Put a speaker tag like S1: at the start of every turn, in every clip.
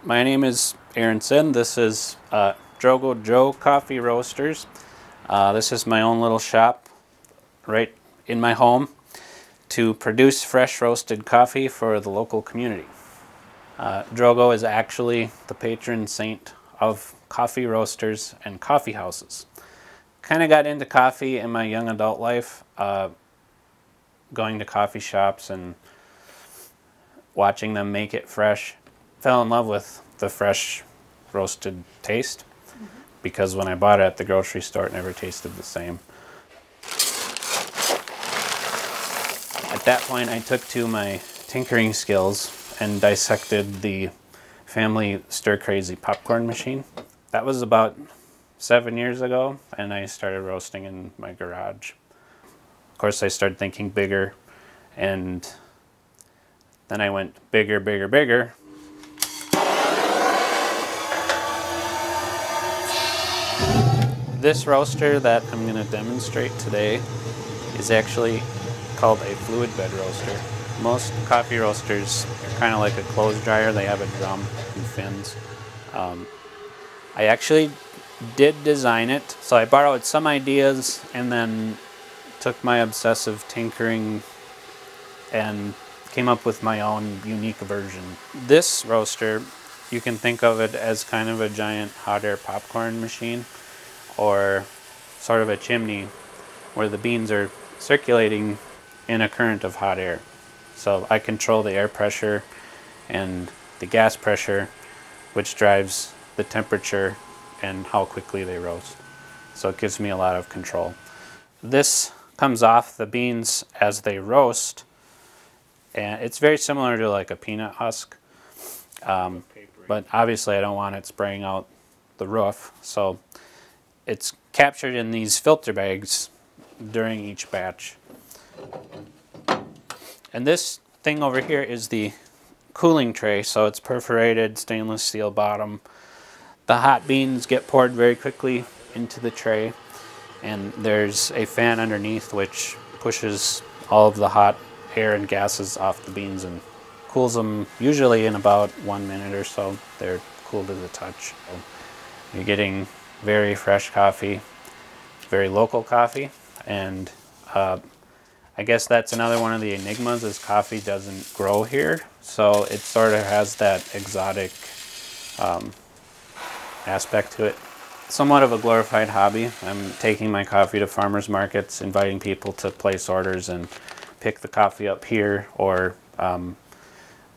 S1: My name is Aronson. This is Drogo Joe Coffee Roasters. This is my own little shop right in my home to produce fresh roasted coffee for the local community. Drogo is actually the patron saint of coffee roasters and coffee houses. Kind of got into coffee in my young adult life, going to coffee shops and watching them make it fresh. Fell in love with the fresh roasted taste because when I bought it at the grocery store it never tasted the same. At that point I took to my tinkering skills and dissected the family stir crazy popcorn machine. That was about 7 years ago, and I started roasting in my garage. Of course I started thinking bigger, and then I went bigger, bigger, bigger. This roaster that I'm going to demonstrate today is actually called a fluid bed roaster. Most coffee roasters are kind of like a clothes dryer. They have a drum and fins. I actually did design it, so I borrowed some ideas and then took my obsessive tinkering and came up with my own unique version. This roaster, you can think of it as kind of a giant hot air popcorn machine, or sort of a chimney where the beans are circulating in a current of hot air. So I control the air pressure and the gas pressure, which drives the temperature and how quickly they roast. So it gives me a lot of control. This comes off the beans as they roast, and it's very similar to like a peanut husk, but obviously I don't want it spraying out the roof, so it's captured in these filter bags during each batch. And this thing over here is the cooling tray, so it's perforated stainless steel bottom. The hot beans get poured very quickly into the tray, and there's a fan underneath which pushes all of the hot air and gases off the beans and cools them usually in about 1 minute or so. They're cool to the touch. You're getting very fresh coffee, very local coffee, and I guess that's another one of the enigmas is coffee doesn't grow here, so it sort of has that exotic aspect to it. Somewhat of a glorified hobby. I'm taking my coffee to farmers markets, inviting people to place orders and pick the coffee up here or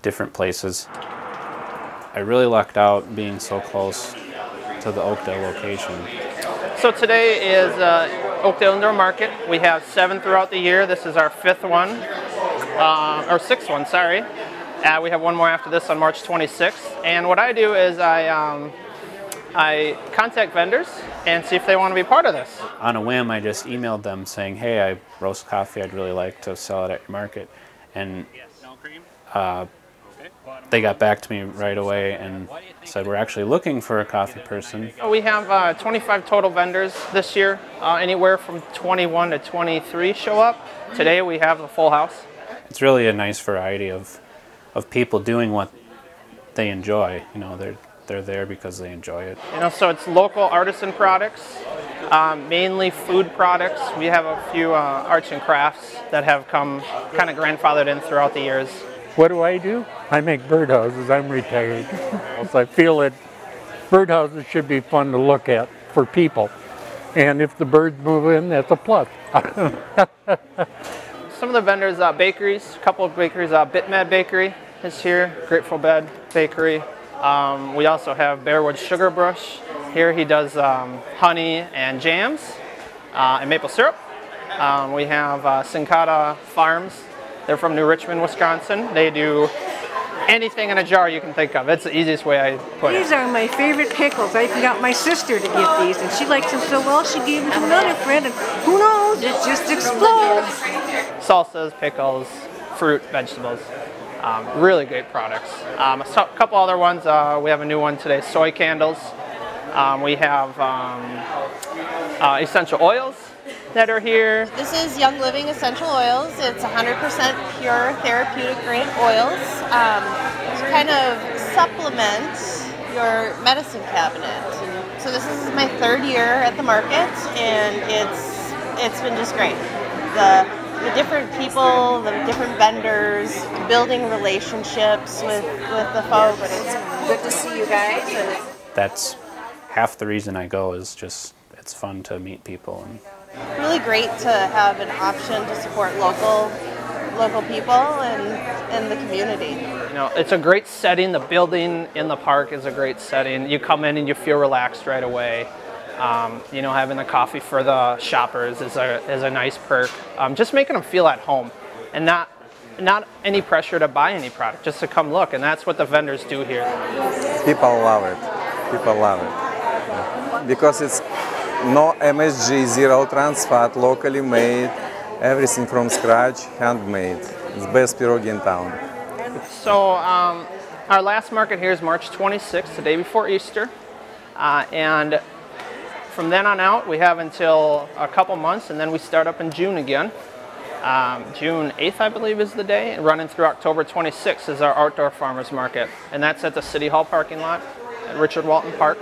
S1: different places. I really lucked out being so close to the Oakdale location.
S2: So today is Oakdale Indoor Market. We have 7 throughout the year. This is our 5th one, or 6th one, sorry. We have one more after this on March 26th. And what I do is I contact vendors and see if they want to be part of this.
S1: On a whim, I just emailed them saying, hey, I roast coffee, I'd really like to sell it at your market. And they got back to me right away and said, we're actually looking for a coffee person.
S2: We have 25 total vendors this year. Anywhere from 21 to 23 show up. Today we have the full house.
S1: It's really a nice variety of people doing what they enjoy. You know, they're there because they enjoy it.
S2: You know, so it's local artisan products, mainly food products. We have a few arts and crafts that have come kind of grandfathered in throughout the years.
S3: What do? I make birdhouses. I'm retired. So I feel that birdhouses should be fun to look at for people. And if the birds move in, that's a plus.
S2: Some of the vendors, bakeries, a couple of bakeries, Bitmad Bakery is here, Grateful Bed Bakery. We also have Bearwood Sugar Brush. Here he does honey and jams and maple syrup. We have Sincata Farms. They're from New Richmond, Wisconsin. They do anything in a jar you can think of. It's the easiest way I put it.
S4: These are my favorite pickles. I got my sister to get these, and she likes them so well, she gave them to another friend, and who knows, it just explodes.
S2: Salsas, pickles, fruit, vegetables. Really great products. A couple other ones. We have a new one today, soy candles. We have essential oils that are here.
S5: This is Young Living Essential Oils. It's 100% pure therapeutic grade oils. Kind of supplement your medicine cabinet. And so this is my 3rd year at the market, and it's been just great. The different people, the different vendors, building relationships with the folks.
S4: But it's good to see you guys. And
S1: That's half the reason I go, is just it's fun to meet people. And
S5: really great to have an option to support local people and the community.
S2: You know, it's a great setting. The building in the park is a great setting. You come in and you feel relaxed right away. You know, having the coffee for the shoppers is a nice perk. Just making them feel at home, and not any pressure to buy any product, just to come look, and that's what the vendors do here.
S6: People love it. People love it. Because it's no MSG, zero trans fat, locally made, everything from scratch, handmade. It's the best pierogi in town.
S2: So our last market here is March 26th, the day before Easter, and from then on out we have until a couple months, and then we start up in June again. June 8th, I believe, is the day, and running through October 26th is our outdoor farmers market, and that's at the City Hall parking lot at Richard Walton Park.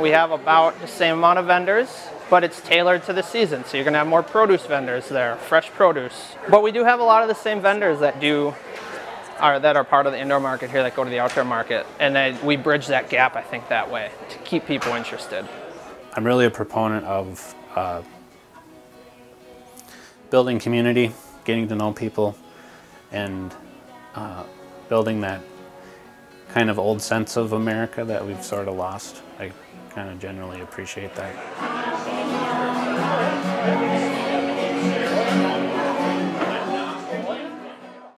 S2: We have about the same amount of vendors, but it's tailored to the season, so you're going to have more produce vendors there, fresh produce. But we do have a lot of the same vendors that are part of the indoor market here that go to the outdoor market, and then we bridge that gap, I think, that way to keep people interested.
S1: I'm really a proponent of building community, getting to know people, and building that kind of old sense of America that we've sort of lost. I kind of generally appreciate that.